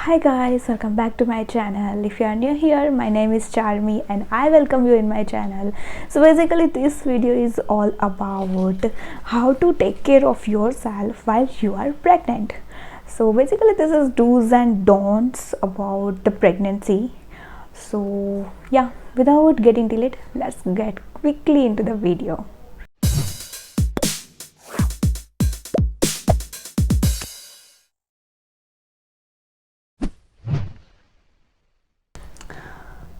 Hi guys, welcome back to my channel. If you are new here, my name is Charmi and I welcome you in my channel. So basically this video is all about how to take care of yourself while you are pregnant. So basically this is do's and don'ts about the pregnancy. So yeah, without getting delayed, let's get quickly into the video.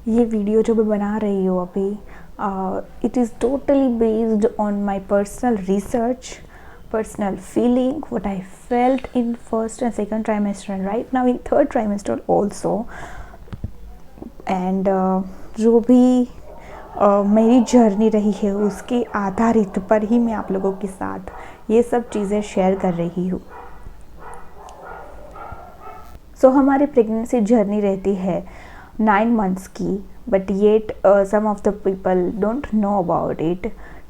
ये video जो मैं बना रही हूँ अभी it is totally based on my personal research, personal feeling, what I felt in first and second trimester and right now in third trimester also. And जो भी मेरी जर्नी रही है उसके आधारित पर ही मैं आप लोगों के साथ ये सब चीज़ें शेयर कर रही हूँ. सो हमारी प्रेगनेंसी जर्नी रहती है 9 months की, but yet some of the people don't know about it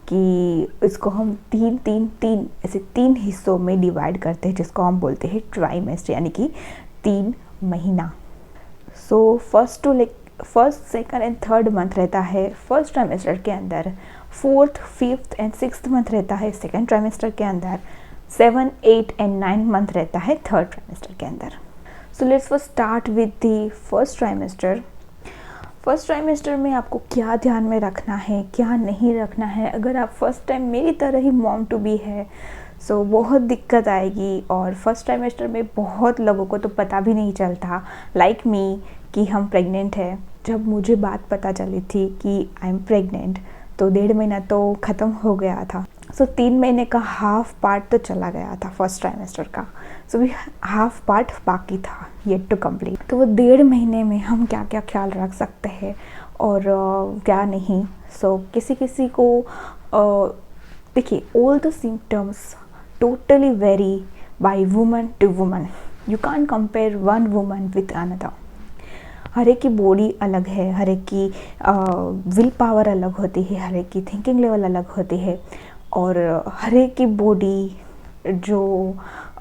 कि इसको हम तीन ऐसे 3 हिस्सों में डिवाइड करते हैं जिसको हम बोलते हैं ट्राइमेस्टर, यानी कि 3 महीना. So first second and third month रहता है फर्स्ट ट्राइमेस्टर के अंदर, fourth fifth and sixth month रहता है सेकंड ट्राइमेस्टर के अंदर, 7, 8 एंड 9 मंथ रहता है थर्ड ट्राइमेस्टर के अंदर. So let's first start with the first trimester. First trimester में आपको क्या ध्यान में रखना है, क्या नहीं रखना है. अगर आप फर्स्ट टाइम मेरी तरह ही मॉम टू बी है सो बहुत दिक्कत आएगी. और फर्स्ट ट्राइमेस्टर में बहुत लोगों को तो पता भी नहीं चलता लाइक मी कि हम प्रेग्नेंट है. जब मुझे बात पता चली थी कि आई एम प्रेग्नेंट तो 1.5 महीना तो ख़त्म हो गया था. सो 3 महीने का हाफ पार्ट तो चला गया था फर्स्ट ट्राइमेस्टर का. सो भी हाफ पार्ट बाकी था येट टू कंप्लीट. तो वो 1.5 महीने में हम क्या क्या ख्याल रख सकते हैं और क्या नहीं. सो किसी को देखिए, all the symptoms totally very by woman to woman. You can't compare one woman with another. हर एक की बॉडी अलग है, हर एक की विल पावर अलग होती है, हर एक की थिंकिंग लेवल अलग होती है और हर एक की बॉडी जो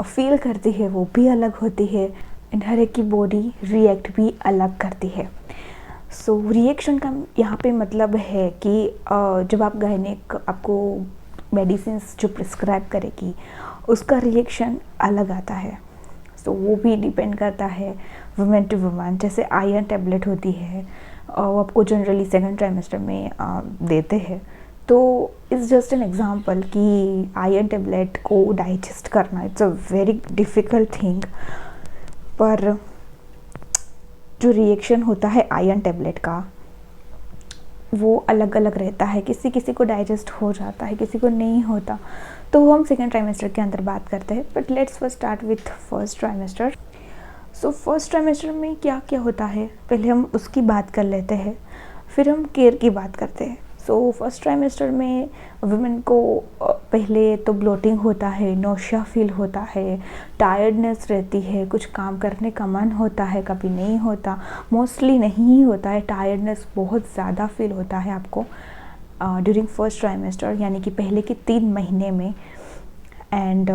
फील करती है वो भी अलग होती है एंड हर एक की बॉडी रिएक्ट भी अलग करती है. सो रिएक्शन का यहाँ पे मतलब है कि जब आप गायनेक आपको मेडिसिन्स जो प्रिस्क्राइब करेगी उसका रिएक्शन अलग आता है. सो वो भी डिपेंड करता है वुमेन टू वुमेन. जैसे आयरन टेबलेट होती है वो आपको जनरली सेकंड ट्राइमेस्टर में देते हैं. तो इट्स जस्ट एन एग्जांपल कि आयरन टेबलेट को डाइजेस्ट करना it's a very difficult thing. पर जो रिएक्शन होता है आयरन टेबलेट का वो अलग अलग रहता है. किसी को डाइजेस्ट हो जाता है, किसी को नहीं होता. तो हम सेकेंड ट्राइमेस्टर के अंदर बात करते हैं. But let's first start with first trimester. So first trimester में क्या क्या होता है पहले हम उसकी बात कर लेते हैं, फिर हम केयर की बात करते हैं. सो फर्स्ट ट्राइमेस्टर में वुमेन को पहले तो ब्लोटिंग होता है, नौशिया फील होता है, टायर्डनेस रहती है, कुछ काम करने का मन होता है, कभी नहीं होता, मोस्टली नहीं ही होता है. टायर्डनेस बहुत ज़्यादा फील होता है आपको ड्यूरिंग फर्स्ट ट्राइमेस्टर, यानी कि पहले के 3 महीने में. एंड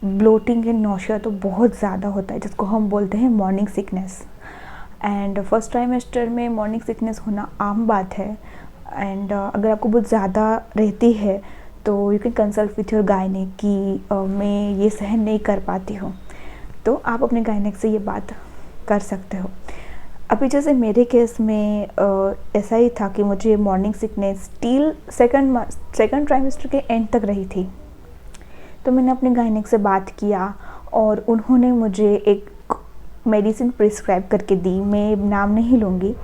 ब्लोटिंग एंड नौशिया तो बहुत ज़्यादा होता है जिसको हम बोलते हैं morning sickness. And first trimester में मॉर्निंग सिकनेस होना आम बात है. एंड अगर आपको बहुत ज़्यादा रहती है तो you can consult with your gynaec कि मैं ये सहन नहीं कर पाती हूँ. तो आप अपने गायनेक से ये बात कर सकते हो. अभी जैसे मेरे केस में ऐसा ही था कि मुझे morning sickness till second trimester के एंड तक रही थी. तो मैंने अपने गायनेक से बात किया और उन्होंने मुझे एक मेडिसिन प्रिस्क्राइब करके दी. मैं नाम नहीं लूँगी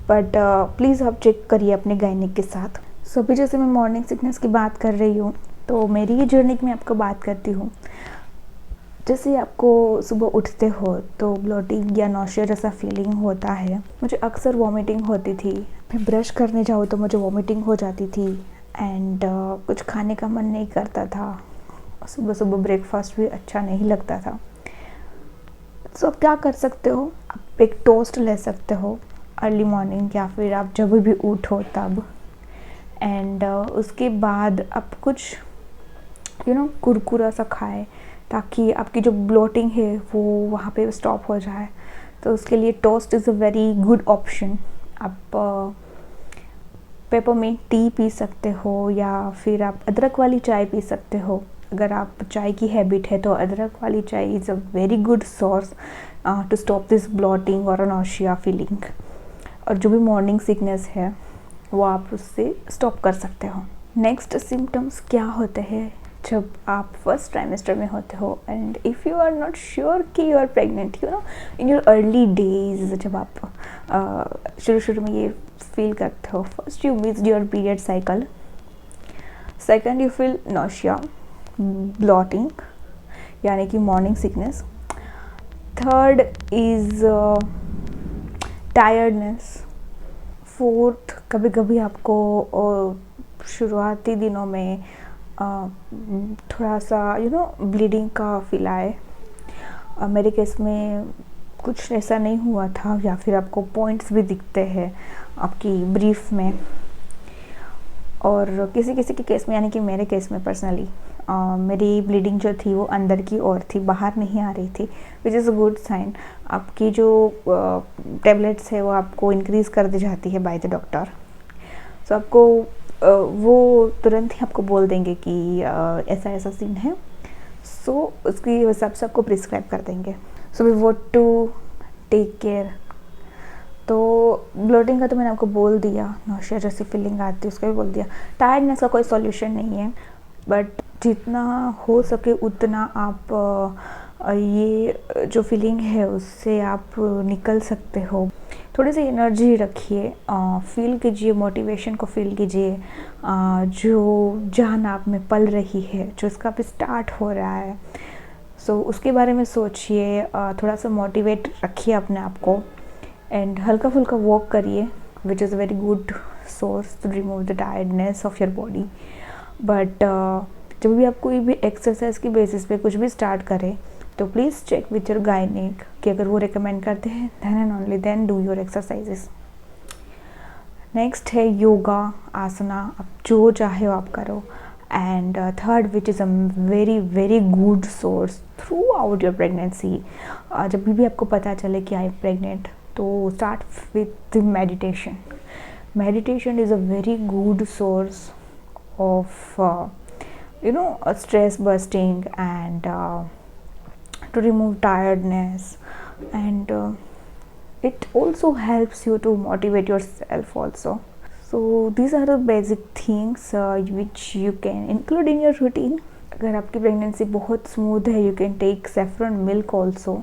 बट प्लीज़ आप चेक करिए अपने गायनेक के साथ. सो अभी जैसे मैं मॉर्निंग सिकनेस की बात कर रही हूँ तो मेरी ही जर्नी में आपको बात करती हूँ. जैसे आपको सुबह उठते हो तो ब्लोटिंग या नौशिया जैसा फीलिंग होता है. मुझे अक्सर वॉमिटिंग होती थी. मैं ब्रश करने जाऊँ तो मुझे वॉमिटिंग हो जाती थी. एंड कुछ खाने का मन नहीं करता था. सुबह सुबह ब्रेकफास्ट भी अच्छा नहीं लगता था. सो आप क्या कर सकते हो, आप एक टोस्ट ले सकते हो अर्ली मॉर्निंग या फिर आप जब भी उठो तब. एंड उसके बाद आप कुछ कुरकुरा सा खाएं ताकि आपकी जो ब्लोटिंग है वो वहाँ पे स्टॉप हो जाए. तो उसके लिए toast is a very good option. आप पेपरमिंट टी पी सकते हो या फिर आप अदरक वाली चाय पी सकते हो। अगर आप चाय की हैबिट है तो अदरक वाली चाय is a very good source to stop this bloating और नॉशिया फीलिंग। और जो भी मॉर्निंग सिकनेस है वो आप उससे स्टॉप कर सकते हो। नेक्स्ट सिम्टम्स क्या होते हैं जब आप फर्स्ट ट्राइमेस्टर में होते हो and if you are not sure कि you are pregnant, you know in your early days, जब आप शुरू में ये फील करते हो, first you miss your period cycle, second you feel nausea, bloating यानी कि morning sickness, third is tiredness, fourth कभी कभी आपको शुरुआती दिनों में थोड़ा सा ब्लीडिंग का फील आए। मेरे केस में कुछ ऐसा नहीं हुआ था, या फिर आपको पॉइंट्स भी दिखते हैं आपकी ब्रीफ में। और किसी किसी के केस में, यानी कि मेरे केस में पर्सनली मेरी ब्लीडिंग जो थी वो अंदर की ओर थी, बाहर नहीं आ रही थी, which is a good sign. आपकी जो टेबलेट्स है वो आपको इंक्रीज़ कर दी जाती है बाय द डॉक्टर। सो आपको वो तुरंत ही आपको बोल देंगे कि ऐसा ऐसा सीन है, सो उसकी हिसाब से आपको प्रिस्क्राइब कर देंगे। So we want to take care. तो ब्लोटिंग का तो मैंने आपको बोल दिया, नौशिया जैसी फीलिंग आती है उसका भी बोल दिया। टायर्डनेस का कोई सॉल्यूशन नहीं है, बट जितना हो सके उतना आप ये जो फीलिंग है उससे आप निकल सकते हो। थोड़ी सी एनर्जी रखिए, फील कीजिए, मोटिवेशन को फील कीजिए, जो जान आप में पल रही है, जो इसका भी स्टार्ट हो रहा है। सो उसके बारे में सोचिए, थोड़ा सा मोटिवेट रखिए अपने आप को, एंड हल्का फुल्का वॉक करिए, which is a very good source to remove the tiredness of your body. But जब भी आप कोई भी एक्सरसाइज की बेसिस पे कुछ भी स्टार्ट करें तो please check with your gynaec कि अगर वो रिकमेंड करते हैं then and only then do your exercises. Next है योगा, आसना, आप जो चाहे आप करो। And third which is a very very good source throughout your pregnancy, जब भी आपको पता चले कि आई एम प्रेग्नेंट तो start with meditation. Meditation is a very good source of stress busting and to remove tiredness, and it also helps you to motivate yourself also. So these are the basic things which you can include in your routine. अगर आपकी pregnancy बहुत smooth है you can take saffron milk also,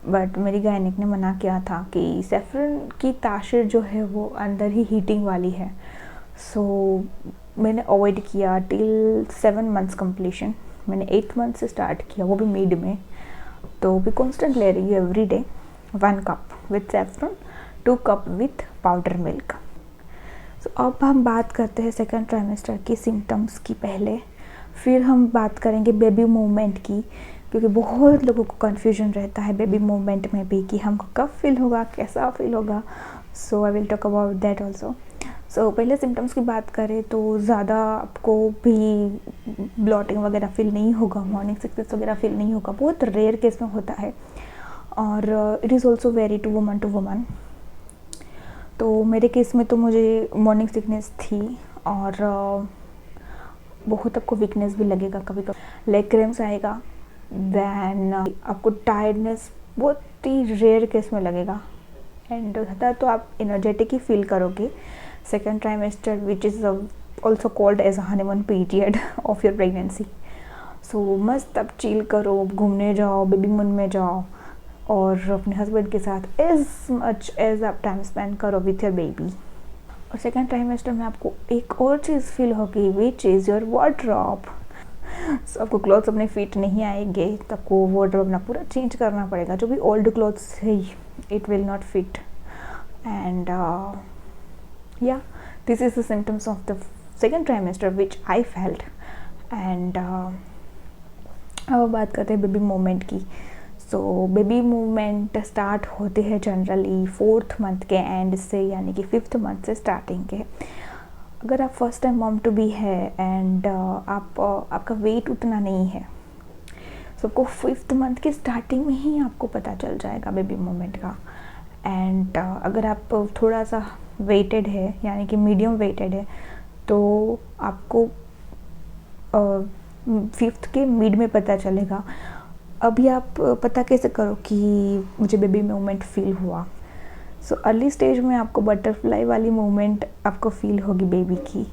but मेरी gynaec ने मना किया था कि सेफ्रन की तासीर जो है वो अंदर ही हीटिंग वाली है। सो मैंने अवॉइड किया टिल 7 मंथ्स कंप्लीशन। मैंने 8 मंथ से स्टार्ट किया, वो भी मिड में। तो भी कॉन्स्टेंट ले रही है every day 1 cup with saffron, 2 cup with powder milk. So अब हम बात करते हैं सेकेंड ट्राइमेस्टर की सिम्टम्स की पहले, फिर हम बात करेंगे बेबी मूवमेंट की, क्योंकि बहुत लोगों को कन्फ्यूजन रहता है बेबी मूवमेंट में भी कि हमको कब फील होगा, कैसा फील होगा। So I will talk about that also. So पहले सिम्टम्स की बात करें तो ज़्यादा आपको भी ब्लॉटिंग वगैरह फील नहीं होगा, मॉर्निंग सिकनेस वगैरह फील नहीं होगा, बहुत रेयर केस में होता है, और it is also very to woman. तो मेरे केस में तो मुझे मॉर्निंग सिकनेस थी, और बहुत आपको वीकनेस भी लगेगा, कभी कभी लेग क्रैम्प्स आएगा, देन आपको टायर्डनेस बहुत ही रेयर केस में लगेगा, एंड ज़्यादा तो आप एनर्जेटिक ही फील करोगे। Second trimester which is also called as a honeymoon period of your pregnancy. So मस्त आप चिल करो, घूमने जाओ, बेबी मून में जाओ, और अपने हस्बैंड के साथ एज मच एज आप टाइम स्पेंड करो विथ योर बेबी। और सेकेंड ट्राइमेस्टर में आपको एक और चीज़ फील होगी विच इज़ योर वार्डरोब। सो आपको क्लॉथ्स अपने फिट नहीं आएंगे, तो आपको वार्डरोब अपना पूरा चेंज करना पड़ेगा। जो भी ओल्ड क्लॉथ्स है it will not fit, and yeah, this is the symptoms of the second trimester which I felt. And अब बात करते हैं बेबी मूवमेंट की। सो बेबी मूवमेंट स्टार्ट होते हैं जनरली 4th मंथ के एंड से, यानी कि 5th मंथ से स्टार्टिंग के। अगर आप first time mom to be है एंड आपका वेट उतना नहीं है, सो आपको 5th मंथ के स्टार्टिंग में ही आपको पता चल जाएगा बेबी मूवमेंट का। एंड अगर आप थोड़ा सा वेटेड है यानी कि मीडियम वेटेड है तो आपको 5th के मिड में पता चलेगा। अभी आप पता कैसे करो कि मुझे बेबी मूवमेंट फील हुआ। सो अर्ली स्टेज में आपको बटरफ्लाई वाली मूवमेंट आपको फील होगी बेबी की।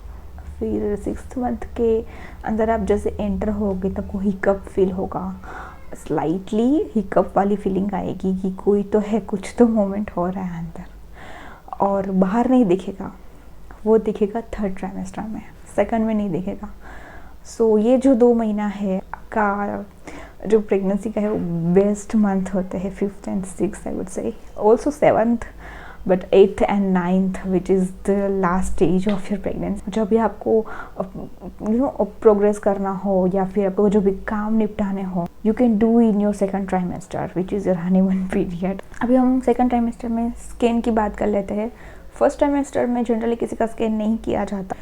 फिर 6th मंथ के अंदर आप जैसे एंटर होगे तब को हिकअप फील होगा, स्लाइटली हिकअप वाली फीलिंग आएगी कि कोई तो है, कुछ तो मोमेंट हो रहा है अंदर, और बाहर नहीं दिखेगा, वो दिखेगा 3rd ट्राइमेस्टर में, 2nd में नहीं दिखेगा। सो ये जो 2 महीना है का जो प्रेगनेंसी का है वो बेस्ट मंथ होते हैं, 5th and 6th I would say, also 7th, but 8th and 9th which is the last stage of your pregnancy. जब भी आपको प्रोग्रेस करना हो या फिर आपको जो भी काम निपटाने हो, you can do in your 2nd trimester which is your honeymoon period. अभी हम 2nd ट्राइमेस्टर में स्कैन की बात कर लेते हैं। 1st ट्राइमेस्टर में जनरली किसी का स्कैन नहीं किया जाता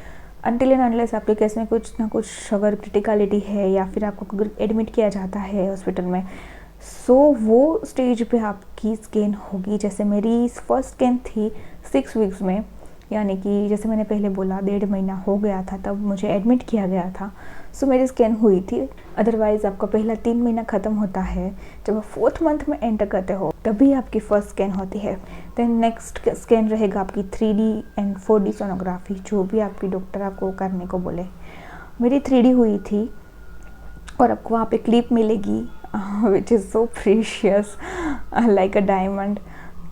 अनटिल एंड अनलेस आपके केस में कुछ ना कुछ अगर क्रिटिकलिटी है या फिर आपको अगर एडमिट किया जाता है हॉस्पिटल में, सो वो स्टेज पे आपकी स्कैन होगी। जैसे मेरी फर्स्ट स्कैन थी 6 वीक्स में, यानी कि जैसे मैंने पहले बोला 1.5 महीना हो गया था तब मुझे एडमिट किया गया था, सो मेरी स्कैन हुई थी। अदरवाइज़ आपका पहला 3 महीना ख़त्म होता है जब आप 4th मंथ में एंटर करते हो, तभी आपकी फर्स्ट स्कैन होती है। देन नेक्स्ट स्कैन रहेगा आपकी 3D एंड 4D सोनोग्राफी, जो भी आपकी डॉक्टर आपको करने को बोले। मेरी 3D हुई थी और आपको वहाँ पे क्लिप मिलेगी which is so precious like a diamond.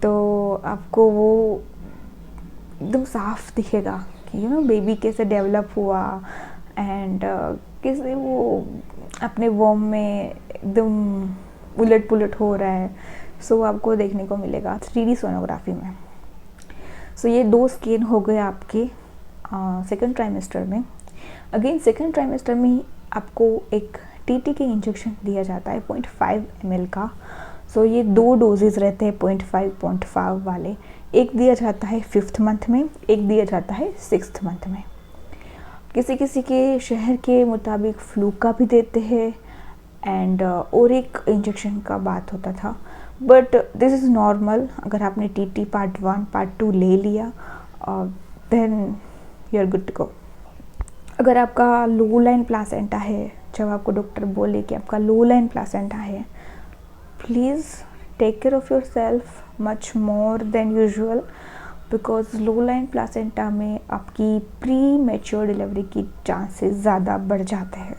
तो आपको वो एकदम साफ दिखेगा कि बेबी कैसे डेवलप हुआ एंड कैसे वो अपने वॉर्म में एकदम उलट पुलट हो रहा है। सो आपको देखने को मिलेगा 3D सोनोग्राफी में। सो ये 2 स्कैन हो गए आपके 2nd ट्राइमेस्टर में। अगेन 2nd ट्राइमेस्टर में ही आपको एक TT के इंजेक्शन दिया जाता है 0.5 ml का। सो ये 2 डोजेज रहते हैं 0.5 वाले, एक दिया जाता है 5th मंथ में, एक दिया जाता है 6th मंथ में। किसी किसी के शहर के मुताबिक फ्लू का भी देते हैं एंड और एक इंजेक्शन का बात होता था, बट दिस इज़ नॉर्मल। अगर आपने TT पार्ट 1 पार्ट 2 ले लिया then you are good to go. अगर आपका लो लाइन प्लासेंटा है, जब आपको डॉक्टर बोले कि आपका लो लाइन प्लासेंटा है, please take care of yourself much more than usual, because low line placenta में आपकी प्री मैच्योर डिलीवरी की चांसेस ज़्यादा बढ़ जाते हैं।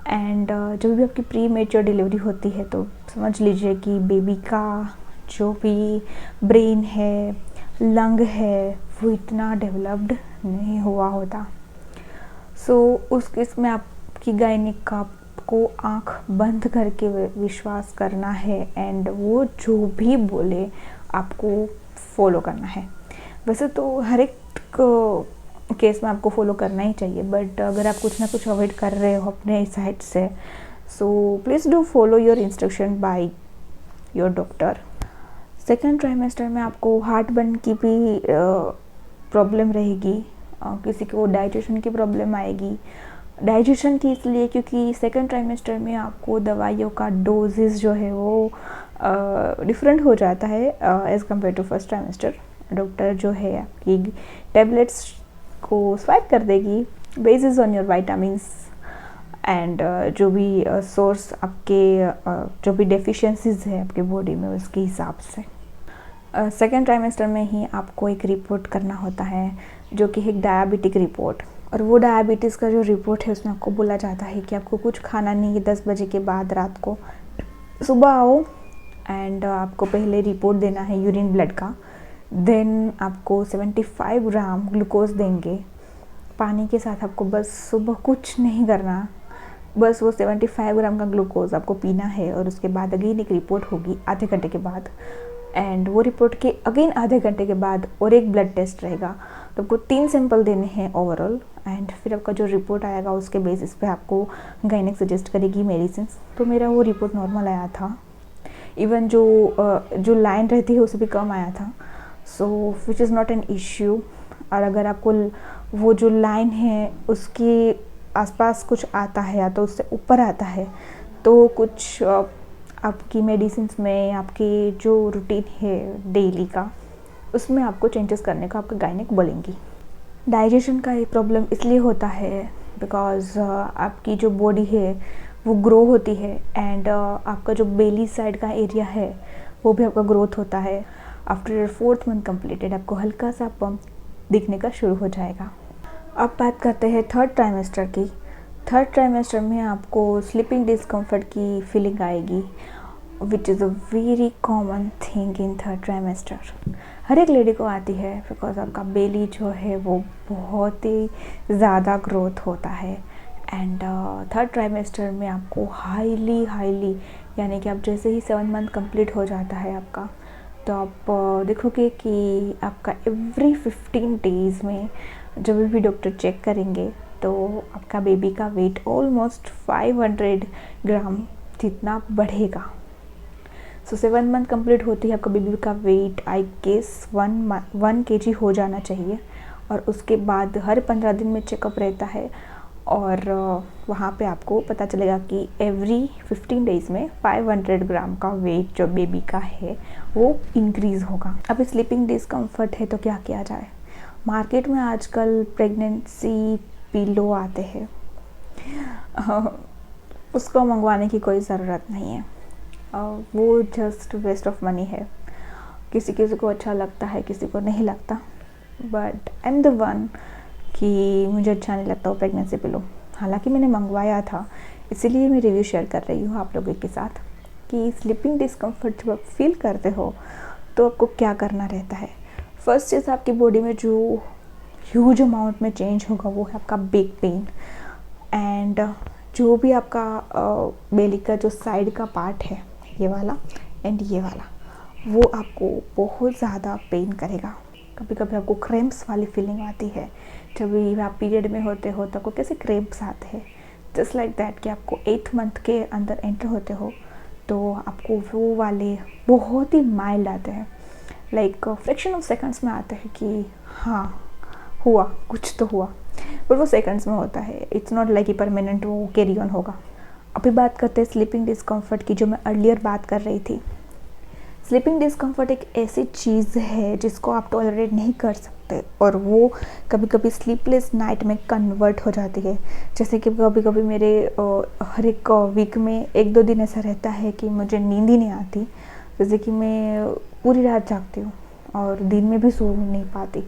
एंड जब भी आपकी प्री मैच्योर डिलीवरी होती है तो समझ लीजिए कि बेबी का जो भी ब्रेन है, लंग है, वो इतना डेवलप्ड नहीं हुआ होता। सो उस केस में आपकी गायनिक का को आँख बंद करके विश्वास करना है एंड वो जो भी बोले आपको फॉलो करना है। वैसे तो हर एक केस में आपको फॉलो करना ही चाहिए, बट अगर आप कुछ ना कुछ अवॉइड कर रहे हो अपने साइड से, so please do follow your instruction by your doctor. 2nd trimester में आपको हार्ट बर्न की भी प्रॉब्लम रहेगी, किसी को डाइजेशन की प्रॉब्लम आएगी। डाइजेशन की इसलिए क्योंकि 2nd ट्राइमेस्टर में आपको दवाइयों का डोजेस जो है वो डिफरेंट हो जाता है as compare to 1st trimester. Doctor जो है आपकी टैबलेट्स को स्वाइप कर देगी basis on your vitamins and जो भी सोर्स आपके जो भी डेफिशिएंसीज है आपके बॉडी में उसके हिसाब से। 2nd ट्राइमेस्टर में ही आपको एक रिपोर्ट करना होता है जो कि एक डायबिटिक रिपोर्ट, और वो डायबिटीज़ का जो रिपोर्ट है उसमें आपको बोला जाता है कि आपको कुछ खाना नहीं है 10 बजे के बाद रात को। सुबह आओ एंड आपको पहले रिपोर्ट देना है यूरिन ब्लड का, देन आपको 75 ग्राम ग्लूकोज देंगे पानी के साथ। आपको बस सुबह कुछ नहीं करना, बस वो 75 ग्राम का ग्लूकोज आपको पीना है, और उसके बाद अगेन एक रिपोर्ट होगी आधे घंटे के बाद, एंड वो रिपोर्ट के अगेन आधे घंटे के बाद और एक ब्लड टेस्ट रहेगा। तो आपको 3 सैंपल देने हैं ओवरऑल, एंड फिर आपका जो रिपोर्ट आएगा उसके बेसिस पे आपको गायनिक सजेस्ट करेगी मेडिसिन। तो मेरा वो रिपोर्ट नॉर्मल आया था, इवन जो लाइन रहती है उससे भी कम आया था, so which is not an issue. और अगर आपको वो जो लाइन है उसके आसपास कुछ आता है या तो उससे ऊपर आता है तो कुछ आपकी मेडिसिन्स में, आपकी जो रूटीन है डेली का, उसमें आपको चेंजेस करने को आपका गायनिक बोलेंगी। डाइजेशन का ये प्रॉब्लम इसलिए होता है बिकॉज़ आपकी जो बॉडी है वो ग्रो होती है एंड आपका जो बेली साइड का एरिया है वो भी आपका ग्रोथ होता है। आफ्टर 4th मंथ कंप्लीटेड आपको हल्का सा पम्प दिखने का शुरू हो जाएगा। अब बात करते हैं 3rd ट्राइमेस्टर की। 3rd ट्राइमेस्टर में आपको स्लीपिंग डिस्कम्फर्ट की फीलिंग आएगी, which is a very common thing in 3rd trimester. हर एक लेडी को आती है बिकॉज आपका बेली जो है वो बहुत ही ज़्यादा ग्रोथ होता है एंड 3rd ट्राइमेस्टर में आपको हाईली यानी कि आप जैसे ही 7 मंथ कंप्लीट हो जाता है आपका, तो आप देखोगे कि आपका एवरी 15 डेज़ में जब भी डॉक्टर चेक करेंगे तो आपका बेबी का वेट ऑलमोस्ट 500 ग्राम जितना बढ़ेगा। सो 7 मंथ कंप्लीट होती है आपका बेबी का वेट आई गेस 1 kg हो जाना चाहिए और उसके बाद हर 15 दिन में चेकअप रहता है और वहाँ पे आपको पता चलेगा कि एवरी 15 डेज़ में 500 ग्राम का वेट जो बेबी का है वो इंक्रीज़ होगा। अब स्लीपिंग डिस्कम्फर्ट है तो क्या किया जाए? मार्केट में आजकल प्रेगनेंसी पिलो आते हैं, उसको मंगवाने की कोई ज़रूरत नहीं है, वो जस्ट वेस्ट ऑफ मनी है। किसी किसी को अच्छा लगता है, किसी को नहीं लगता, but I am the one कि मुझे अच्छा नहीं लगता वो प्रेगनेंसी पिलो। हालांकि मैंने मंगवाया था, इसीलिए मैं रिव्यू शेयर कर रही हूँ आप लोगों के साथ कि स्लीपिंग डिस्कम्फर्ट जब आप फील करते हो तो आपको क्या करना रहता है। फर्स्ट चीज़, आपकी बॉडी में जो ह्यूज अमाउंट में चेंज होगा वो है आपका बैक पेन एंड जो भी आपका बेली का जो साइड का पार्ट है, ये वाला एंड ये वाला, वो आपको बहुत ज़्यादा पेन करेगा। कभी कभी आपको क्रैम्प्स वाली फीलिंग आती है, जब भी आप पीरियड में होते हो तो आपको कैसे क्रैम्प्स आते हैं, जस्ट लाइक दैट कि आपको 8th मंथ के अंदर एंटर होते हो तो आपको वो वाले बहुत ही माइल्ड आते हैं, लाइक फ्रैक्शन ऑफ सेकंड्स में आते हैं कि हाँ हुआ, कुछ तो हुआ, पर वो सेकंड्स में होता है। इट्स नॉट लाइक कि परमानेंट वो कैरी ऑन होगा। अभी बात करते हैं स्लीपिंग डिस्कम्फर्ट की, जो मैं अर्लियर बात कर रही थी। स्लीपिंग डिस्कम्फर्ट एक ऐसी चीज़ है जिसको आप टॉलरेट नहीं कर सकते और वो कभी कभी स्लीपलेस नाइट में कन्वर्ट हो जाती है। जैसे कि कभी कभी मेरे हर एक वीक में 1-2 दिन ऐसा रहता है कि मुझे नींद ही नहीं आती, जैसे कि मैं पूरी रात जागती हूँ और दिन में भी सो नहीं पाती।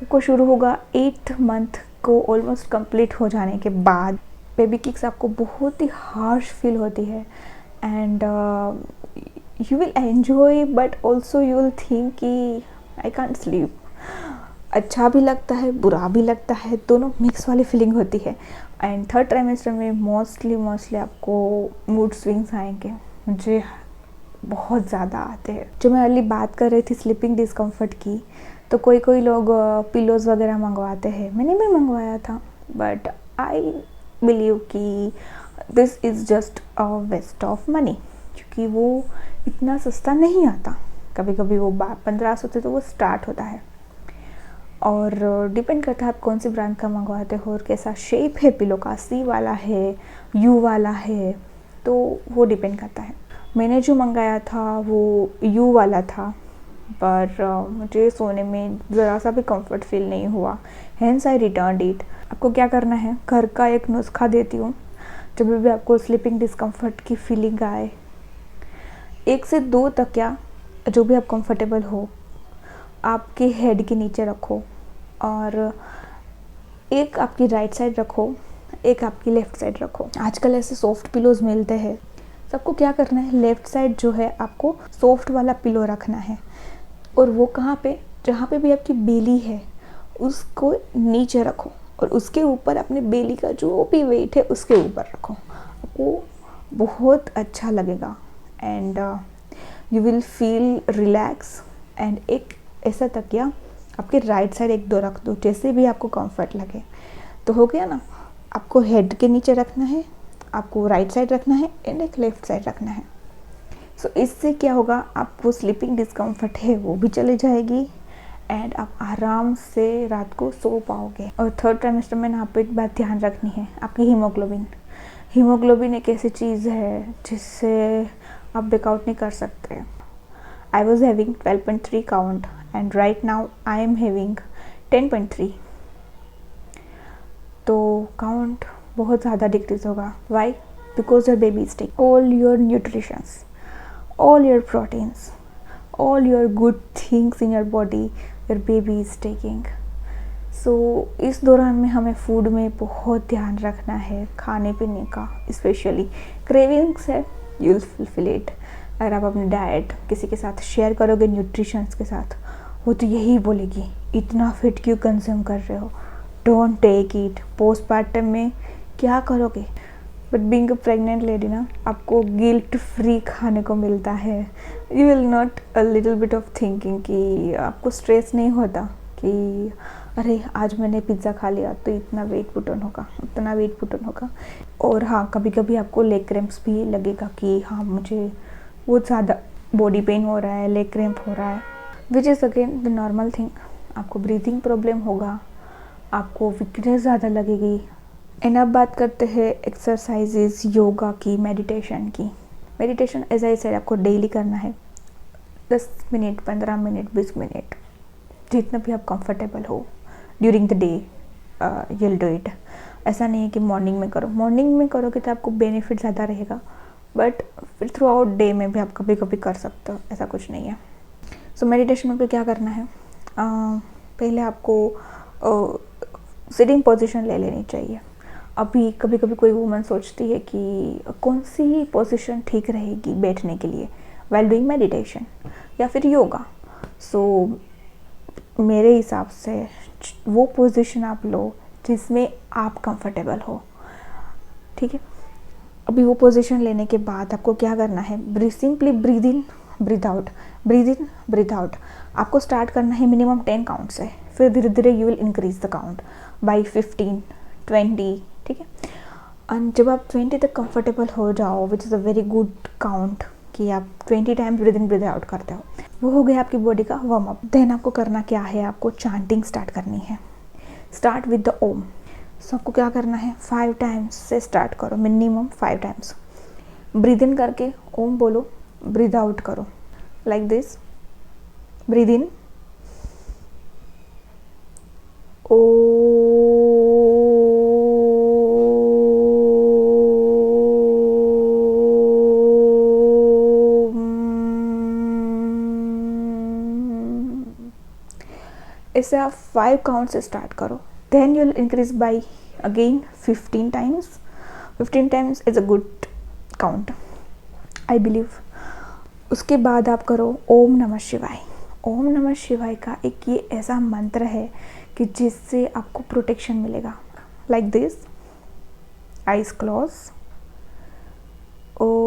वो शुरू होगा 8th मंथ को ऑलमोस्ट कंप्लीट हो जाने के बाद। बेबी किक्स आपको बहुत ही हार्श फील होती है and you will enjoy but also you will think कि आई कांट स्लीप। अच्छा भी लगता है, बुरा भी लगता है, दोनों मिक्स वाली फीलिंग होती है। एंड 3rd ट्राइमेस्टर में मोस्टली आपको मूड स्विंग्स आएंगे, मुझे बहुत ज़्यादा आते हैं। जो मैं अर्ली बात कर रही थी स्लीपिंग डिस्कम्फर्ट की, तो कोई लोग पिलोज़ वगैरह मंगवाते हैं, मैंने भी मंगवाया था, बट आई बिलीव कि this is just a waste of money, क्योंकि वो इतना सस्ता नहीं आता। कभी कभी वो 1500 से तो वो स्टार्ट होता है और डिपेंड करता है आप कौन सी ब्रांड का मंगवाते हो और कैसा शेप है पिलो का, सी वाला है, यू वाला है, तो वो डिपेंड करता है। मैंने जो मंगाया था वो यू वाला था, पर मुझे सोने में ज़रा सा भी कंफर्ट फील नहीं हुआ, हेंस आई रिटर्न इट। आपको क्या करना है, घर का एक नुस्खा देती हूँ। जब भी आपको स्लीपिंग डिस्कम्फर्ट की फीलिंग आए, 1 से 2 तकिया जो भी आप कंफर्टेबल हो आपके हेड के नीचे रखो और एक आपकी राइट साइड रखो, एक आपकी लेफ़्ट साइड रखो। आजकल ऐसे सॉफ्ट पिलोज़ मिलते हैं। सबको क्या करना है, लेफ़्ट साइड जो है आपको सॉफ्ट वाला पिलो रखना है और वो कहाँ पे, जहाँ पे भी आपकी बेली है उसको नीचे रखो और उसके ऊपर अपने बेली का जो भी वेट है उसके ऊपर रखो। आपको बहुत अच्छा लगेगा and you will feel relax. And एक ऐसा तकिया आपके राइट साइड 1-2 रख दो, जैसे भी आपको कंफर्ट लगे। तो हो गया ना, आपको हेड के नीचे रखना है, आपको राइट साइड रखना है एंड एक लेफ़्ट साइड रखना है। सो इससे क्या होगा, आपको स्लीपिंग डिस्कम्फर्ट है वो भी चली जाएगी एंड आप आराम से रात को सो पाओगे। और 3rd ट्राइमेस्टर में ना आपको एक बात ध्यान रखनी है, आपकी हीमोग्लोबिन। हीमोग्लोबिन एक ऐसी चीज़ है जिससे आप ब्रेकआउट नहीं कर सकते। I was having 12.3 count and right now I am having 10.3, तो काउंट बहुत ज़्यादा डिक्रीज होगा। Why? Because your baby is take all your nutritions, all your proteins, all your good things in your body, your baby is taking. So इस दौरान में हमें food में बहुत ध्यान रखना है, खाने पीने का, स्पेशली क्रेविंग्स है, यू विल फुलफिल इट। अगर आप अपनी डाइट किसी के साथ शेयर करोगे न्यूट्रिशंस के साथ, वो तो यही बोलेगी इतना फिट क्यों कंज्यूम कर रहे हो, डोंट टेक इट। पोस्टपार्टम में क्या करोगे? But being a pregnant lady ना, आपको गिल्ट फ्री खाने को मिलता है। You will not a little bit of thinking कि आपको स्ट्रेस नहीं होता कि अरे आज मैंने पिज़्ज़ा खा लिया तो इतना वेट पुट ऑन होगा, उतना वेट पुट ऑन होगा। और हाँ, कभी कभी आपको लेग क्रैम्प्स भी लगेगा कि हाँ मुझे बहुत ज़्यादा बॉडी पेन हो रहा है, लेग क्रैम्प हो रहा है, which is again the normal thing. आपको ब्रीथिंग प्रॉब्लम होगा, आपको वीकनेस ज़्यादा लगेगी। एंड अब बात करते हैं एक्सरसाइजेज, योगा की, मेडिटेशन की। मेडिटेशन एज आई सेड आपको डेली करना है, 10 मिनट, 15 मिनट, 20 मिनट, जितना भी आप कंफर्टेबल हो during the day you'll do it. ऐसा नहीं है कि मॉर्निंग में करो, मॉर्निंग में करोगे तो आपको बेनिफिट ज़्यादा रहेगा, बट फिर थ्रू आउट डे में भी आप कभी कभी कर सकते हो, ऐसा कुछ नहीं है। सो मेडिटेशन में क्या करना है, पहले आपको सिटिंग पोजीशन ले लेनी चाहिए। अभी कभी कभी कोई वूमन सोचती है कि कौन सी पोजीशन ठीक रहेगी बैठने के लिए व्हाइल डूइंग मेडिटेशन या फिर योगा। सो मेरे हिसाब से वो पोजीशन आप लो जिसमें आप कंफर्टेबल हो, ठीक है। अभी वो पोजीशन लेने के बाद आपको क्या करना है, simply breathe in, breathe out, breathe in, breathe out. आपको स्टार्ट करना है मिनिमम 10 काउंट से, फिर धीरे धीरे you will increase the count by 15, 20, ठीक है। एंड जब आप 20 तक कंफर्टेबल हो जाओ, विच is a very good count कि आप 20 times breathe in breathe out करते हो, वो हो गया आपकी बॉडी का वार्म अप। देन आपको करना क्या है, आपको चांटिंग स्टार्ट करनी है। स्टार्ट विद द ओम। सो आपको क्या करना है, 5 टाइम्स से स्टार्ट करो, मिनिमम 5 टाइम्स। ब्रीद इन करके ओम बोलो, ब्रीद आउट करो लाइक दिस। ब्रीद इन ओ, इसे आप 5 काउंट से स्टार्ट करो। Then you will increase by again 15 times. 15 times is a good count I believe. उसके बाद आप करो ओम नमः शिवाय। ओम नमः शिवाय का एक ये ऐसा मंत्र है कि जिससे आपको प्रोटेक्शन मिलेगा। लाइक दिस, आइज क्लोज, ओम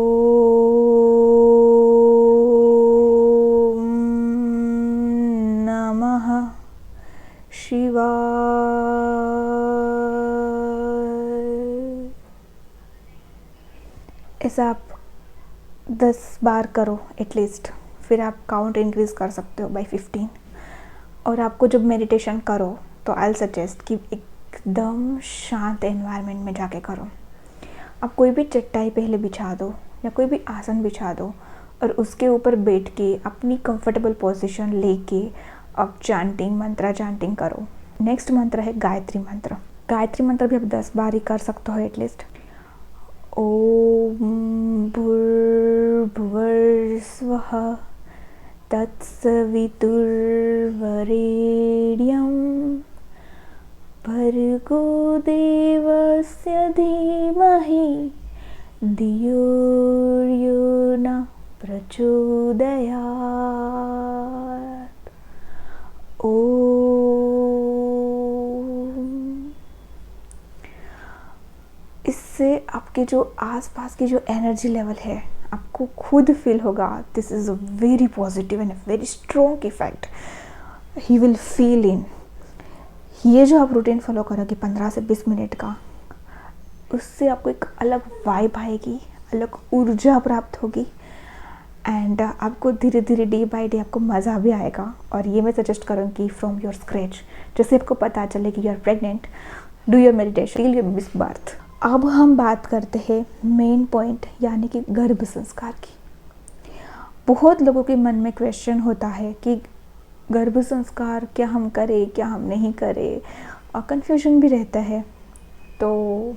नमः शिवाय। ऐसा आप 10 बार करो एटलीस्ट, फिर आप काउंट इंक्रीज कर सकते हो बाई 15। और आपको जब मेडिटेशन करो तो आई विल सजेस्ट कि एकदम शांत एनवायरनमेंट में जाके करो। आप कोई भी चटाई पहले बिछा दो या कोई भी आसन बिछा दो और उसके ऊपर बैठ के अपनी कंफर्टेबल पोजीशन लेके अब चांटिंग, मंत्रा चांटिंग करो। नेक्स्ट मंत्र है गायत्री मंत्र। गायत्री मंत्र भी आप 10 बार ही कर सकते हो एटलीस्ट। ओम भूर्भुवस्सुवः तत्सवितुर्वरेण्यं भर्गो देवस्य धीमहि धियो यो न प्रचोदयात्। इससे आपके जो आसपास की जो एनर्जी लेवल है आपको खुद फील होगा, this is a very positive and very strong effect he will feel in. ये जो आप रूटीन फॉलो करोगे 15 से 20 मिनट का, उससे आपको एक अलग वाइब आएगी, अलग ऊर्जा प्राप्त होगी एंड आपको धीरे धीरे डे बाय डे आपको मज़ा भी आएगा। और ये मैं सजेस्ट करूँगी फ्रॉम योर स्क्रैच, जैसे आपको पता चले कि you are pregnant, do your meditation till your baby's birth. अब हम बात करते हैं मेन पॉइंट यानी कि गर्भ संस्कार की। बहुत लोगों के मन में क्वेश्चन होता है कि गर्भ संस्कार क्या हम करें, क्या हम नहीं करें, और कन्फ्यूजन भी रहता है। तो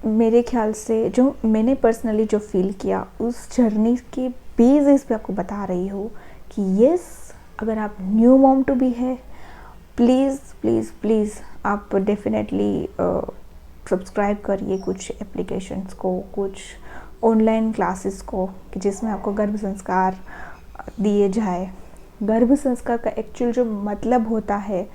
मेरे ख्याल से जो मैंने पर्सनली जो फील किया उस जर्नी के बेसिस पे आपको बता रही हूँ कि यस, अगर आप न्यू मॉम टू बी है, प्लीज़ प्लीज़ प्लीज़ आप डेफिनेटली सब्सक्राइब करिए कुछ एप्लीकेशंस को, कुछ ऑनलाइन क्लासेस को, कि जिसमें आपको गर्भ संस्कार दिए जाए। गर्भ संस्कार का एक्चुअल जो मतलब होता है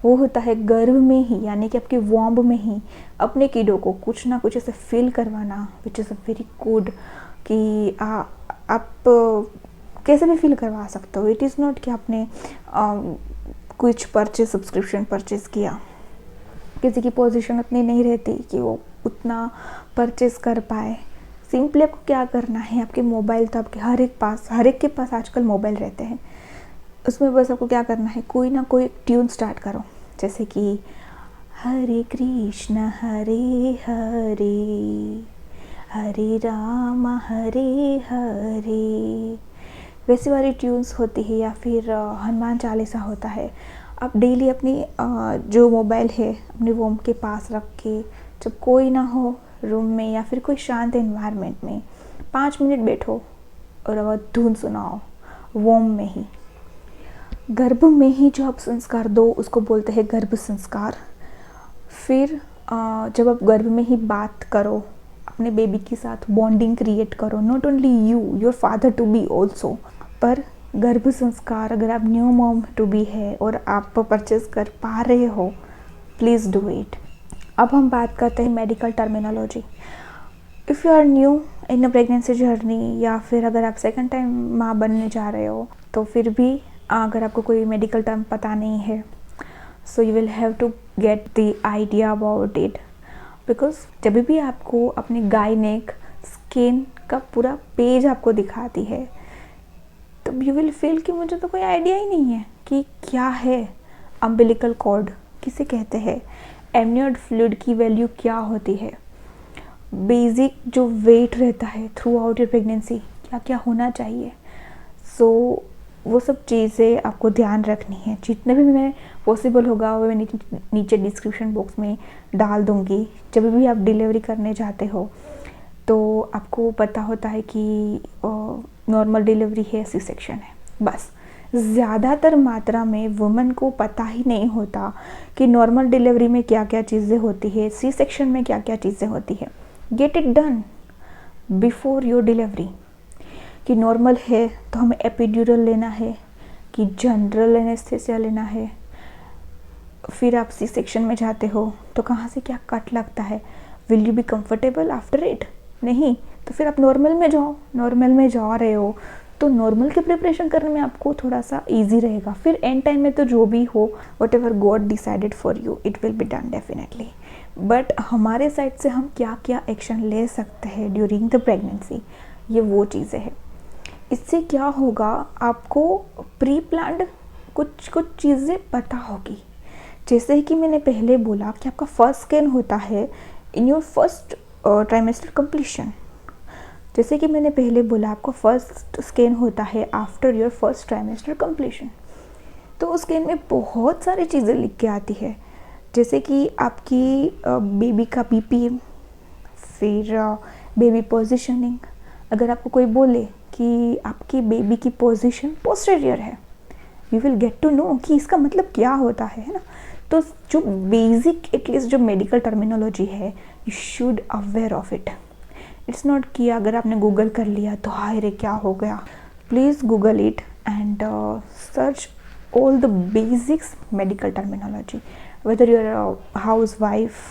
वो होता है गर्भ में ही, यानी कि आपके वॉम्ब में ही अपने किडो को कुछ ना कुछ ऐसे फील करवाना, विच इज़ अ वेरी गुड, कि आप कैसे भी फील करवा सकते हो। इट इज़ नॉट कि आपने कुछ सब्सक्रिप्शन परचेज किया, किसी की पोजीशन उतनी नहीं रहती कि वो उतना परचेज कर पाए। सिंपली आपको क्या करना है, आपके मोबाइल तो आपके हर एक के पास आजकल मोबाइल रहते हैं, उसमें बस आपको क्या करना है, कोई ना कोई ट्यून स्टार्ट करो, जैसे कि हरे कृष्ण हरे हरे हरे राम हरे हरे, वैसी वाली ट्यून्स होती है, या फिर हनुमान चालीसा होता है। आप डेली अपनी जो मोबाइल है अपने वॉम के पास रख के, जब कोई ना हो रूम में या फिर कोई शांत एनवायरनमेंट में 5 मिनट बैठो और वह धुन सुनाओ वॉम में ही। गर्भ में ही जो आप संस्कार दो उसको बोलते हैं गर्भ संस्कार। फिर जब आप गर्भ में ही बात करो, अपने बेबी के साथ बॉन्डिंग क्रिएट करो, not only you, your father to be also. पर गर्भ संस्कार अगर आप न्यू मॉम टू बी है और आप परचेज कर पा रहे हो, प्लीज़ डू इट। अब हम बात करते हैं medical terminology. If you are new in a pregnancy journey, या फिर अगर आप सेकंड टाइम माँ बनने जा रहे हो, तो फिर भी अगर आपको कोई मेडिकल टर्म पता नहीं है, so you will have to get the idea about it, because जब भी आपको अपनी गायनेक स्किन का पूरा पेज आपको दिखाती है, तो यू विल फील कि मुझे तो कोई आइडिया ही नहीं है कि क्या है अम्बिलिकल कॉर्ड किसे कहते हैं, एमनियोइड फ्लूइड की वैल्यू क्या होती है, बेसिक जो वेट रहता है थ्रू आउट योर प्रेगनेंसी क्या क्या होना चाहिए। सो वो सब चीज़ें आपको ध्यान रखनी है। जितने भी मैं पॉसिबल होगा वो मैं नीचे डिस्क्रिप्शन बॉक्स में डाल दूँगी। जब भी आप डिलीवरी करने जाते हो तो आपको पता होता है कि नॉर्मल डिलीवरी है, सी सेक्शन है, बस। ज़्यादातर मात्रा में वुमेन को पता ही नहीं होता कि नॉर्मल डिलीवरी में क्या क्या चीज़ें होती है, सी सेक्शन में क्या क्या चीज़ें होती है। Get it done before your delivery. कि नॉर्मल है तो हमें एपिड्यूरल लेना है, कि जनरल एनेस्थेसिया लेना है। फिर आप सी सेक्शन में जाते हो तो कहाँ से क्या कट लगता है, will you be comfortable after it? नहीं, तो फिर आप नॉर्मल में जाओ। नॉर्मल में जा रहे हो तो नॉर्मल की प्रिपरेशन करने में आपको थोड़ा सा इजी रहेगा। फिर एंड टाइम में तो जो भी हो, what ever God decided for you, it will be done definitely. But हमारे साइड से हम क्या क्या एक्शन ले सकते हैं ड्यूरिंग द प्रेगनेंसी, ये वो चीज़ें हैं। इससे क्या होगा, आपको प्री प्लान्ड कुछ चीज़ें पता होगी। जैसे कि मैंने पहले बोला कि आपका फर्स्ट स्कैन होता है in your first trimester completion. जैसे कि मैंने पहले बोला आपको फर्स्ट स्कैन होता है after your first trimester completion. तो उस स्कैन में बहुत सारी चीज़ें लिख के आती है, जैसे कि आपकी बेबी का बीपीएम, फिर बेबी पोजीशनिंग। अगर आपको कोई बोले कि आपकी बेबी की पोजीशन पोस्टीरियर है, you will get to know कि इसका मतलब क्या होता है ना। तो जो बेसिक एटलीस्ट जो मेडिकल टर्मिनोलॉजी है, you should aware of it. It's not कि अगर आपने गूगल कर लिया तो हाय रे क्या हो गया। Please Google it and search all the basics medical terminology, whether you are a housewife,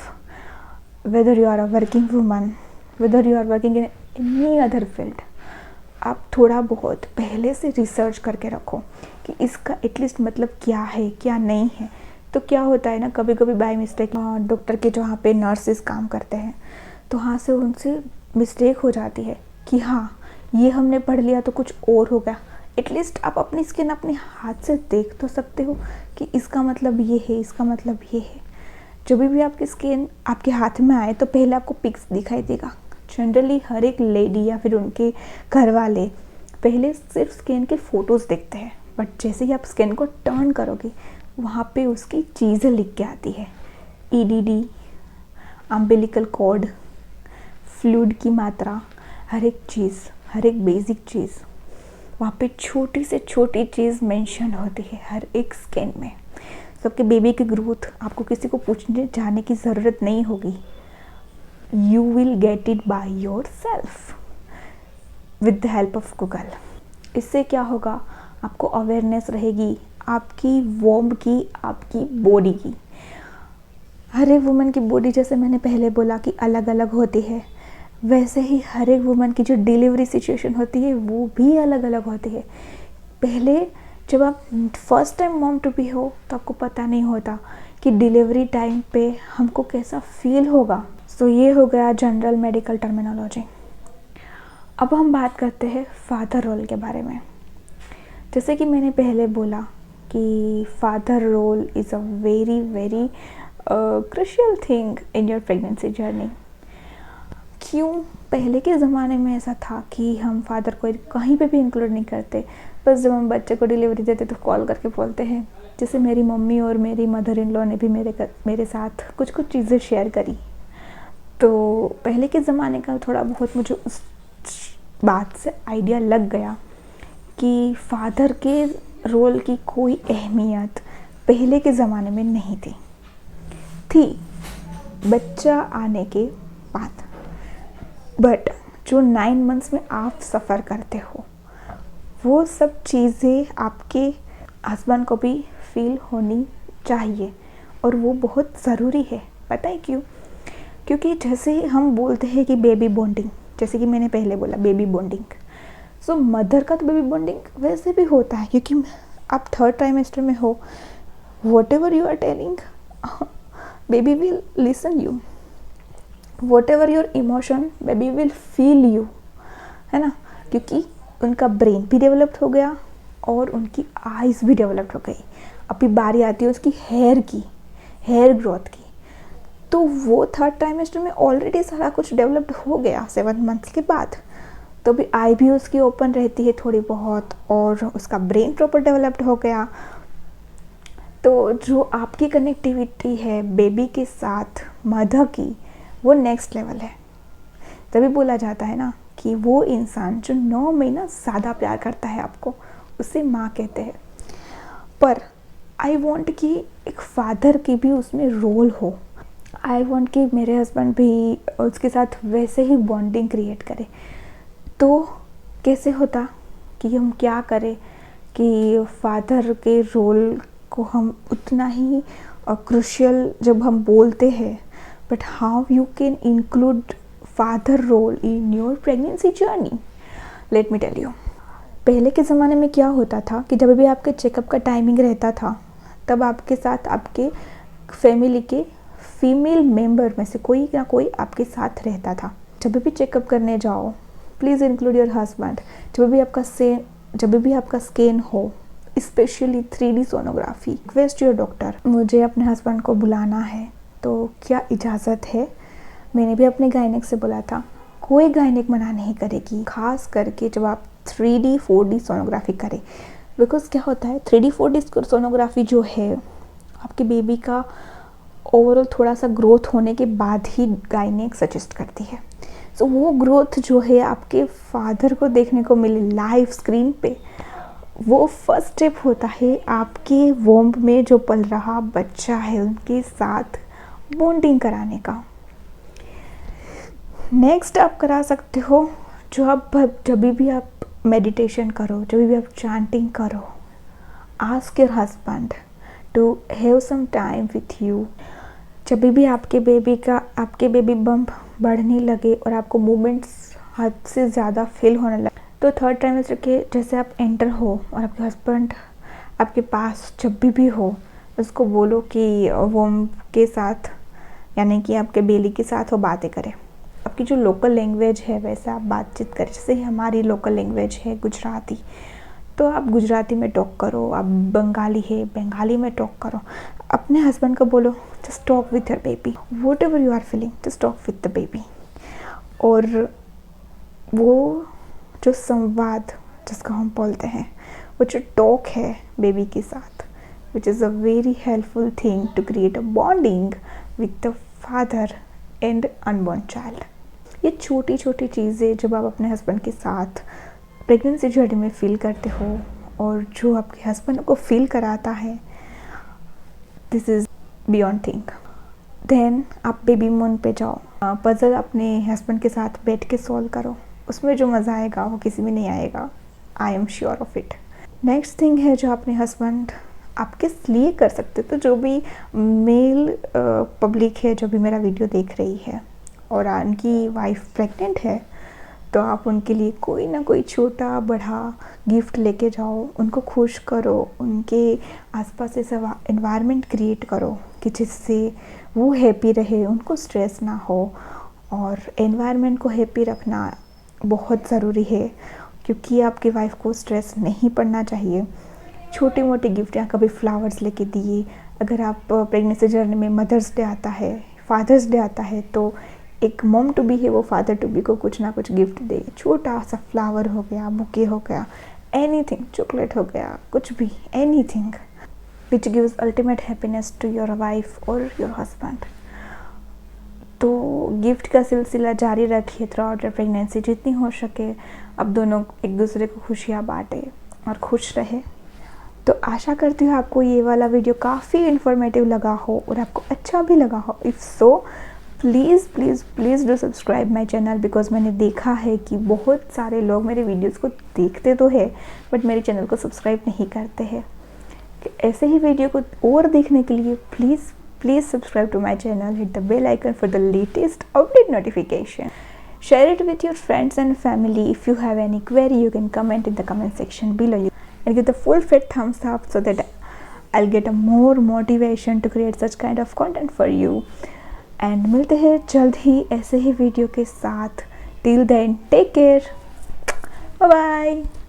whether you are a working woman, whether you are working in any other field, आप थोड़ा बहुत पहले से रिसर्च करके रखो कि इसका एटलीस्ट मतलब क्या है क्या नहीं है। तो क्या होता है ना, कभी कभी बाय मिस्टेक डॉक्टर के जहाँ पे नर्सेस काम करते हैं तो हाँ से उनसे मिस्टेक हो जाती है कि हाँ ये हमने पढ़ लिया तो कुछ और हो गया। एटलीस्ट आप अपनी स्किन अपने हाथ से देख तो सकते हो कि इसका मतलब ये है, इसका मतलब ये है। जब भी आपकी स्किन आपके हाथ में आए तो पहले आपको पिक्स दिखाई देगा। जनरली हर एक लेडी या फिर उनके घर वाले पहले सिर्फ स्किन के फ़ोटोज़ देखते हैं, बट जैसे ही आप स्किन को टर्न करोगे वहाँ पे उसकी चीज़ें लिख के आती है। EDD, अम्बिलिकल कॉर्ड, फ्लूइड की मात्रा, हर एक चीज़, हर एक बेसिक चीज़ वहाँ पे छोटी से छोटी चीज़ मेंशन होती है हर एक स्किन में। सबके बेबी की ग्रोथ आपको किसी को पूछने जाने की ज़रूरत नहीं होगी। You will get it by your self with the help of Google. इससे क्या होगा, आपको अवेयरनेस रहेगी आपकी वॉम्ब की, आपकी बॉडी की। हर एक वुमन की बॉडी, जैसे मैंने पहले बोला कि अलग अलग होती है, वैसे ही हर एक वुमन की जो डिलीवरी सिचुएशन होती है वो भी अलग अलग होती है। पहले जब आप first time mom to be हो तो आपको पता नहीं होता कि डिलीवरी टाइम पे हमको कैसा फील होगा। सो ये हो गया जनरल मेडिकल टर्मिनोलॉजी। अब हम बात करते हैं फादर रोल के बारे में। जैसे कि मैंने पहले बोला कि father role is a very very crucial thing in your pregnancy journey. क्यों पहले के ज़माने में ऐसा था कि हम फादर को कहीं पे भी इंक्लूड नहीं करते, बस जब हम बच्चे को डिलीवरी देते तो कॉल करके बोलते हैं। जैसे मेरी मम्मी और मेरी मदर इन लॉ ने भी मेरे साथ कुछ कुछ चीज़ें शेयर करी, तो पहले के ज़माने का थोड़ा बहुत मुझे उस बात से आइडिया लग गया कि फादर के रोल की कोई अहमियत पहले के ज़माने में नहीं थी बच्चा आने के बाद। बट जो 9 मंथ्स में आप सफ़र करते हो वो सब चीज़ें आपके हस्बैंड को भी फील होनी चाहिए, और वो बहुत ज़रूरी है। पता है क्यों? क्योंकि जैसे हम बोलते हैं कि बेबी बॉन्डिंग, जैसे कि मैंने पहले बोला बेबी बॉन्डिंग, सो मदर का तो बेबी बॉन्डिंग वैसे भी होता है, क्योंकि आप 3rd ट्राइमेस्टर में हो। Whatever you are telling baby will listen you, whatever your emotion baby will feel you, है ना? क्योंकि उनका ब्रेन भी डेवलप्ड हो गया और उनकी आइज़ भी डेवलप्ड हो गई। अभी बारी आती है उसकी हेयर ग्रोथ की, तो वो 3rd ट्राइमेस्टर में ऑलरेडी सारा कुछ डेवलप्ड हो गया 7 मंथ्स के बाद। तो भी आई भी उसकी ओपन रहती है थोड़ी बहुत, और उसका ब्रेन प्रॉपर डेवलप्ड हो गया। तो जो आपकी कनेक्टिविटी है बेबी के साथ मदर की, वो नेक्स्ट लेवल है। तभी बोला जाता है ना कि वो इंसान जो 9 महीना ज़्यादा प्यार करता है आपको, उसे माँ कहते हैं। पर आई वॉन्ट कि एक फादर की भी उसमें रोल हो। आई वॉन्ट कि मेरे हस्बैंड भी उसके साथ वैसे ही बॉन्डिंग क्रिएट करे। तो कैसे होता कि हम क्या करें कि फादर के रोल को हम उतना ही क्रूशियल जब हम बोलते हैं, but how you can include father role in your pregnancy journey. Let me tell you, पहले के ज़माने में क्या होता था कि जब भी आपके चेकअप का टाइमिंग रहता था, तब आपके साथ आपके फैमिली के फीमेल मेंबर में से कोई ना कोई आपके साथ रहता था। जब भी चेकअप करने जाओ, प्लीज़ इंक्लूड योर हस्बैंड। जब भी आपका स्कैन हो, specially 3D sonography, request your doctor, मुझे अपने हस्बैंड को बुलाना है तो क्या इजाज़त है? मैंने भी अपने गायनेक से बोला था, कोई गायनेक मना नहीं करेगी, खास करके जब आप 3D 4D सोनोग्राफी करें। बिकॉज क्या होता है, 3D 4D सोनोग्राफी जो है आपके बेबी का ओवरऑल थोड़ा सा ग्रोथ होने के बाद ही गायनेक सजेस्ट करती है। सो वो ग्रोथ जो है आपके फादर को देखने को मिले लाइव स्क्रीन पे, वो फर्स्ट स्टेप होता है आपके वोम्ब में जो पल रहा बच्चा है उनके साथ बॉन्डिंग कराने का। नेक्स्ट आप करा सकते हो, जब भी आप मेडिटेशन करो, जब भी आप चैंटिंग करो, ask your husband to have some time with you. जब भी आपके बेबी बम्प बढ़ने लगे और आपको मूवमेंट्स हद से ज़्यादा फील होने लगे, तो 3rd ट्राइमेस्टर के जैसे आप एंटर हो और आपके हस्बैंड आपके पास जब भी हो, उसको बोलो कि वोम के साथ, यानी कि आपके बेली के साथ वो बातें करें। आपकी जो लोकल लैंग्वेज है वैसे आप बातचीत करें। जैसे हमारी लोकल लैंग्वेज है गुजराती, तो आप गुजराती में टॉक करो। आप बंगाली है, बंगाली में टॉक करो। अपने हस्बैंड को बोलो, just talk with your baby, whatever you are feeling, just talk with the baby. और वो जो संवाद जिसको हम बोलते हैं, वो जो टॉक है बेबी के साथ, which is a very helpful thing to create a bonding with the father and unborn child. ये छोटी छोटी चीज़ें जब आप अपने हस्बैंड के साथ प्रेगनेंसी जर्नी में फील करते हो और जो आपके हस्बैंड को फील कराता है, this is beyond thing. Then आप बेबी मून पे जाओ, पजल अपने हस्बैंड के साथ बैठ के सॉल्व करो, उसमें जो मज़ा आएगा वो किसी में नहीं आएगा, I am sure of it. Next thing है जो अपने हस्बैंड आपके लिए कर सकते, तो जो भी मेल पब्लिक है जो भी मेरा वीडियो देख रही है और उनकी वाइफ प्रेग्नेंट है, तो आप उनके लिए कोई ना कोई छोटा बड़ा गिफ्ट लेके जाओ, उनको खुश करो, उनके आसपास ऐसा एनवायरनमेंट क्रिएट करो कि जिससे वो हैप्पी रहे, उनको स्ट्रेस ना हो। और एनवायरनमेंट को हैप्पी रखना बहुत ज़रूरी है, क्योंकि आपकी वाइफ को स्ट्रेस नहीं पड़ना चाहिए। छोटी मोटी गिफ्ट या कभी फ्लावर्स लेके दिए, अगर आप प्रेगनेंसी जर्नी में मदर्स डे आता है, फादर्स डे आता है, तो एक मॉम टू बी है वो फादर टू बी को कुछ ना कुछ गिफ्ट दे, छोटा सा फ्लावर हो गया, बुके हो गया, एनीथिंग, चॉकलेट हो गया, कुछ भी, anything which gives ultimate happiness to your wife और योर हस्बैंड। तो गिफ्ट का सिलसिला जारी रखिए थ्रू आउट योर प्रेगनेंसी, जितनी हो सके अब दोनों एक दूसरे को खुशियाँ बांटे और खुश रहे। तो आशा करती हूँ आपको ये वाला वीडियो काफ़ी इन्फॉर्मेटिव लगा हो और आपको अच्छा भी लगा हो। If so please please please do subscribe my channel, because मैंने देखा है कि बहुत सारे लोग मेरे वीडियोस को देखते तो है बट मेरे चैनल को सब्सक्राइब नहीं करते हैं। ऐसे ही वीडियो को और देखने के लिए please subscribe to my channel, hit the bell icon for the latest update notification, share it with your friends and family. If you have any query, you can comment in the comment section below and give the full fit thumbs up so that I'll get a more motivation to create such kind of content for you. And मिलते हैं जल्द ही ऐसे ही video के साथ। Till then, take care. Bye bye.